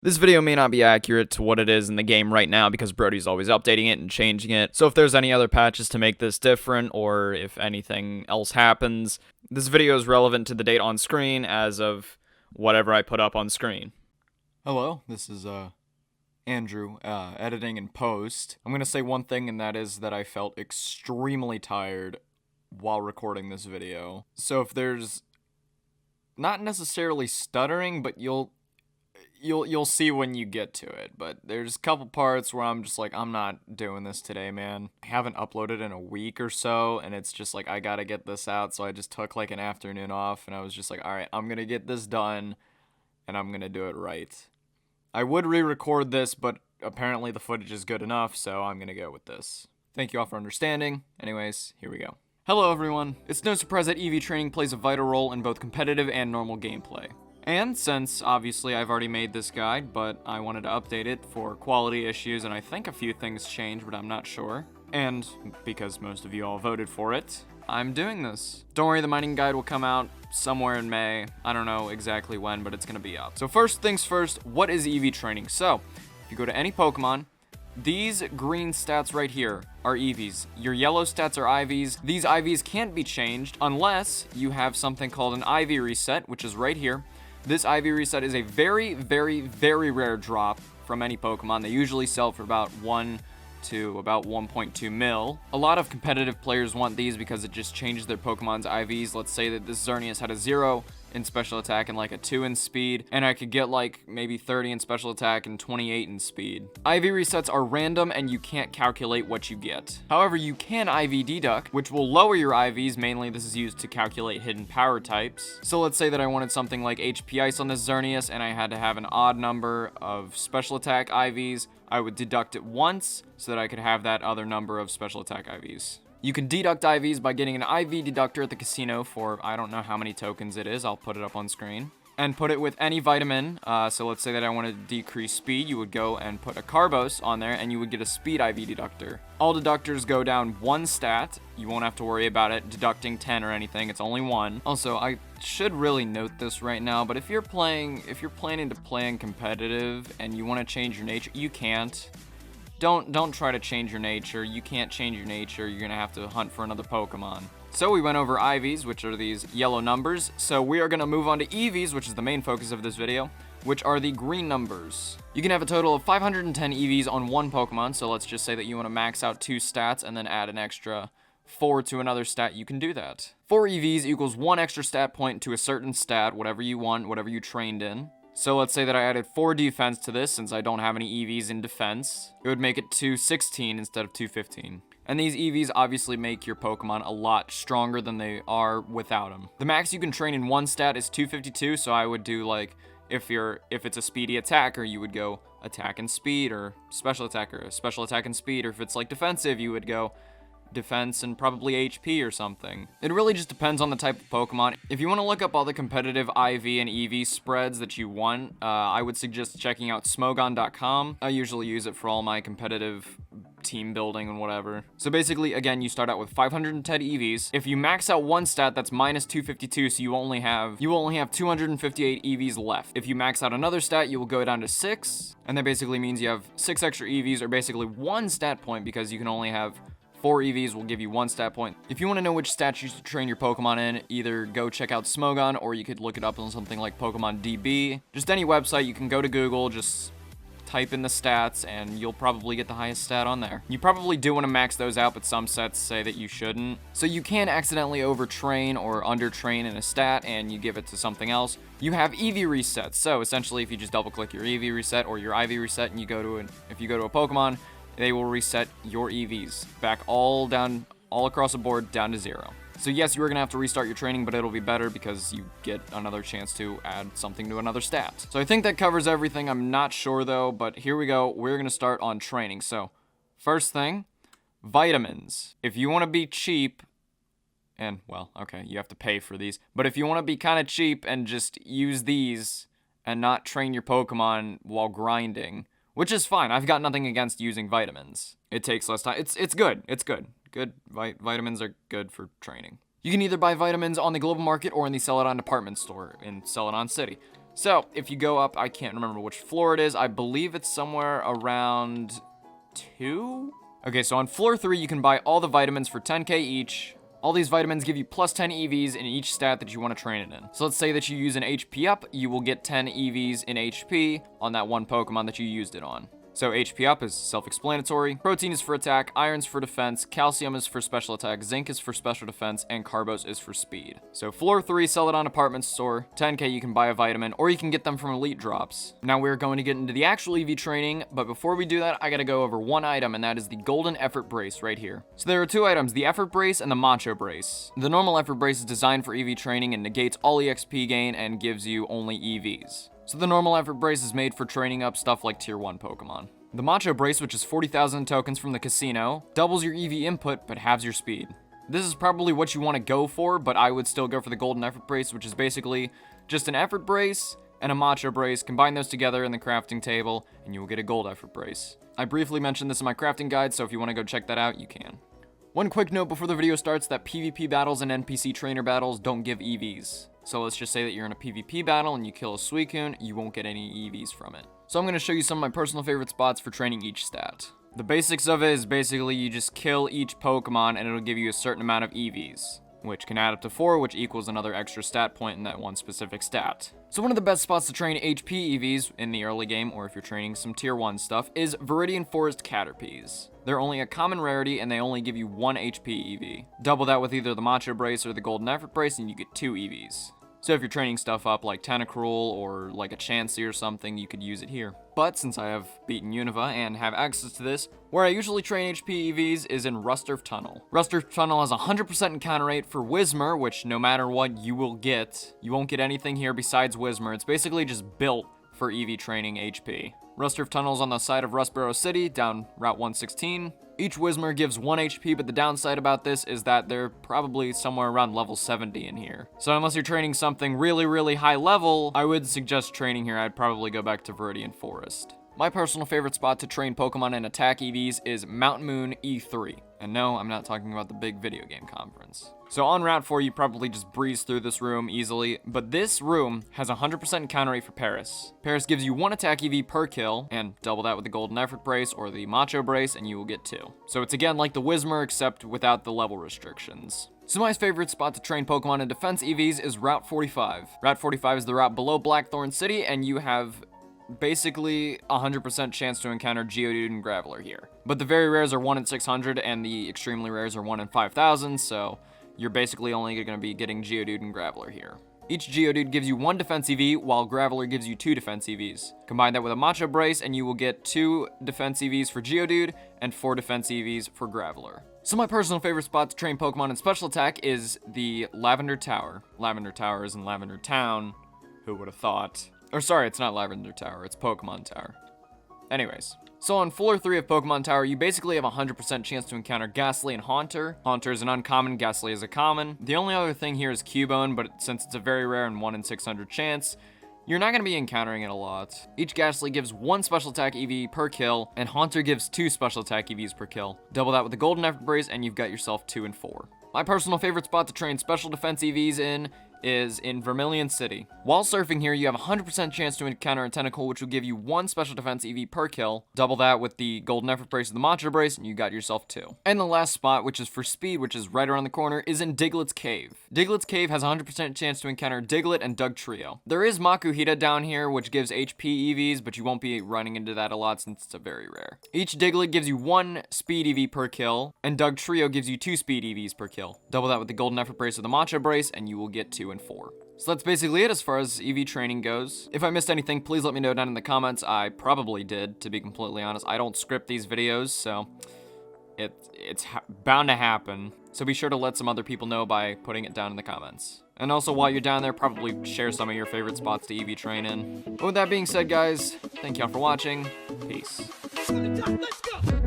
This video may not be accurate to what it is in the game right now because Brody's always updating it and changing it, so if there's any other patches to make this different, or if anything else happens, this video is relevant to the date on screen as of whatever I put up on screen. Hello, this is Andrew, editing and post. I'm gonna say one thing, and that is that I felt extremely tired while recording this video. So if there's not necessarily stuttering, but you'll see when you get to it. But there's a couple parts where I'm just like, I'm not doing this today, man. I haven't uploaded in a week or so, and it's just like, I gotta get this out. So I just took like an afternoon off, and I was just like, all right, I'm gonna get this done, and I'm gonna do it right. I would re-record this, but apparently the footage is good enough, so I'm gonna go with this. Thank you all for understanding. Anyways, here we go. Hello everyone. It's no surprise that EV training plays a vital role in both competitive and normal gameplay. And since, obviously, I've already made this guide, but I wanted to update it for quality issues, and I think a few things changed, but I'm not sure. And because most of you all voted for it, I'm doing this. Don't worry, the mining guide will come out somewhere in May. I don't know exactly when, but it's gonna be up. So first things first, what is EV training? So, if you go to any Pokemon, these green stats right here are EVs. Your yellow stats are IVs. These IVs can't be changed unless you have something called an IV reset, which is right here. This IV reset is a very, very, very rare drop from any Pokemon. They usually sell for about 1 to about 1.2 mil. A lot of competitive players want these because it just changes their Pokemon's IVs. Let's say that this Xerneas had a 0 in special attack and like a 2 in speed, and I could get like maybe 30 in special attack and 28 in speed. IV resets are random and you can't calculate what you get. However, you can IV deduct, which will lower your IVs. Mainly this is used to calculate hidden power types. So let's say that I wanted something like HP Ice on this Xerneas and I had to have an odd number of special attack IVs. I would deduct it once so that I could have that other number of special attack IVs. You can deduct IVs by getting an IV deductor at the casino for I don't know how many tokens it is. I'll put it up on screen. And put it with any vitamin. So let's say that I wanted to decrease speed. You would go and put a Carbos on there and you would get a speed IV deductor. All deductors go down 1 stat. You won't have to worry about it deducting 10 or anything. It's only 1. Also, I should really note this right now, but if you're planning to play in competitive and you want to change your nature, you can't. Don't try to change your nature. You can't change your nature. You're gonna have to hunt for another Pokemon. So we went over IVs, which are these yellow numbers. So we are gonna move on to EVs, which is the main focus of this video, which are the green numbers. You can have a total of 510 EVs on one Pokemon. So let's just say that you want to max out 2 stats and then add an extra 4 to another stat. You can do that. 4 EVs equals 1 extra stat point to a certain stat, whatever you want, whatever you trained in. So let's say that I added 4 defense to this since I don't have any EVs in defense. It would make it 216 instead of 215. And these EVs obviously make your Pokemon a lot stronger than they are without them. The max you can train in one stat is 252, so I would do like, if it's a speedy attacker, you would go attack and speed, or special attacker, special attack and speed, or if it's like defensive, you would go defense and probably HP or something. It really just depends on the type of Pokemon. If you want to look up all the competitive IV and EV spreads that you want, I would suggest checking out Smogon.com. I usually use it for all my competitive team building and whatever. So basically, again, you start out with 510 EVs. If you max out one stat, that's minus 252, so you will only have 258 EVs left. If you max out another stat, you will go down to 6, and that basically means you have 6 extra EVs, or basically 1 stat point, because you can only have 4 EVs will give you 1 stat point. If you want to know which stats you should train your Pokemon in, either go check out Smogon, or you could look it up on something like Pokemon DB. Just any website, you can go to Google, just type in the stats, and you'll probably get the highest stat on there. You probably do want to max those out, but some sets say that you shouldn't. So you can accidentally overtrain or undertrain in a stat, and you give it to something else. You have EV resets. So essentially, if you just double click your EV reset or your IV reset, and you go to if you go to a Pokemon, they will reset your EVs back all across the board down to 0. So yes, you are gonna have to restart your training, but it'll be better because you get another chance to add something to another stat. So I think that covers everything. I'm not sure though, but here we go. We're gonna start on training. So first thing, vitamins. If you want to be cheap, and well, okay, you have to pay for these, but if you want to be kind of cheap and just use these and not train your Pokemon while grinding, which is fine. I've got nothing against using vitamins. It takes less time. It's good. It's good. Vitamins are good for training. You can either buy vitamins on the global market or in the Celadon department store in Celadon City. So if you go up, I can't remember which floor it is. I believe it's somewhere around 2? Okay, so on floor 3, you can buy all the vitamins for 10k each. All these vitamins give you plus 10 EVs in each stat that you want to train it in. So let's say that you use an HP up, you will get 10 EVs in HP on that one Pokemon that you used it on. So HP up is self-explanatory. Protein is for attack, iron's for defense, calcium is for special attack, zinc is for special defense, and carbos is for speed. So floor 3, sell it on department store. 10k, you can buy a vitamin, or you can get them from elite drops. Now we're going to get into the actual EV training, but before we do that, I gotta go over one item, and that is the golden effort brace right here. So there are two items, the effort brace and the macho brace. The normal effort brace is designed for EV training and negates all EXP gain and gives you only EVs. So the normal effort brace is made for training up stuff like tier 1 Pokemon. The Macho Brace, which is 40,000 tokens from the casino, doubles your EV input but halves your speed. This is probably what you want to go for, but I would still go for the Golden Effort Brace, which is basically just an Effort Brace and a Macho Brace. Combine those together in the crafting table, and you will get a Gold Effort Brace. I briefly mentioned this in my crafting guide, so if you want to go check that out, you can. One quick note before the video starts that PvP battles and NPC trainer battles don't give EVs. So let's just say that you're in a PvP battle and you kill a Suicune, you won't get any EVs from it. So I'm going to show you some of my personal favorite spots for training each stat. The basics of it is basically you just kill each Pokemon and it'll give you a certain amount of EVs, which can add up to 4, which equals another extra stat point in that one specific stat. So one of the best spots to train HP EVs in the early game, or if you're training some tier 1 stuff, is Viridian Forest Caterpies. They're only a common rarity and they only give you 1 HP EV. Double that with either the Macho Brace or the Golden Effort Brace and you get 2 EVs. So if you're training stuff up like Tentacruel or like a Chansey or something, you could use it here. But since I have beaten Unova and have access to this, where I usually train HP EVs is in Rusturf Tunnel. Rusturf Tunnel has 100% encounter rate for Whismur, which no matter what you will get. You won't get anything here besides Whismur. It's basically just built for EV training HP. Rusturf Tunnel is on the side of Rustboro City, down Route 116. Each Whismur gives 1 HP, but the downside about this is that they're probably somewhere around level 70 in here. So unless you're training something really high level, I would suggest training here. I'd probably go back to Viridian Forest. My personal favorite spot to train Pokemon and attack EVs is Mountain Moon E3. And no, I'm not talking about the big video game conference. So on Route 4, you probably just breeze through this room easily, but this room has 100% encounter rate for Paris. Paris gives you 1 attack EV per kill, and double that with the Golden Effort Brace or the Macho Brace, and you will get 2. So it's again like the Whismur, except without the level restrictions. So my favorite spot to train Pokemon and defense EVs is Route 45. Route 45 is the route below Blackthorn City, and you have basically 100% chance to encounter Geodude and Graveler here. But the very rares are 1 in 600, and the extremely rares are 1 in 5,000, so you're basically only going to be getting Geodude and Graveler here. Each Geodude gives you 1 defense EV, while Graveler gives you 2 defense EVs. Combine that with a Macho Brace, and you will get 2 defense EVs for Geodude, and 4 defense EVs for Graveler. So my personal favorite spot to train Pokemon in special attack is the Lavender Tower. Lavender Tower is in Lavender Town. Who would have thought? Or sorry, it's not Lavender Tower, it's Pokemon Tower. Anyways, so on floor 3 of Pokemon Tower, you basically have a 100% chance to encounter Ghastly and Haunter. Haunter is an uncommon, Ghastly is a common. The only other thing here is Cubone, but since it's a very rare and 1 in 600 chance, you're not going to be encountering it a lot. Each Ghastly gives 1 special attack EV per kill, and Haunter gives 2 special attack EVs per kill. Double that with the Golden Effort Brace, and you've got yourself 2 and 4. My personal favorite spot to train special defense EVs in is in Vermilion City. While surfing here, you have a 100% chance to encounter a Tentacle, which will give you 1 special defense EV per kill. Double that with the Golden Effort Brace and the Macho Brace, and you got yourself 2. And the last spot, which is for speed, which is right around the corner, is in Diglett's Cave. Diglett's Cave has a 100% chance to encounter Diglett and Dugtrio. There is Makuhita down here, which gives HP EVs, but you won't be running into that a lot since it's a very rare. Each Diglett gives you 1 speed EV per kill, and Dugtrio gives you 2 speed EVs per kill. Double that with the Golden Effort Brace or the Macho Brace, and you will get 2 and 4. So that's basically it as far as EV training goes. If I missed anything, please let me know down in the comments. I probably did, to be completely honest. I don't script these videos, so it's bound to happen. So be sure to let some other people know by putting it down in the comments. And also, while you're down there, probably share some of your favorite spots to EV train in. But with that being said, guys, thank y'all for watching. Peace. Let's go!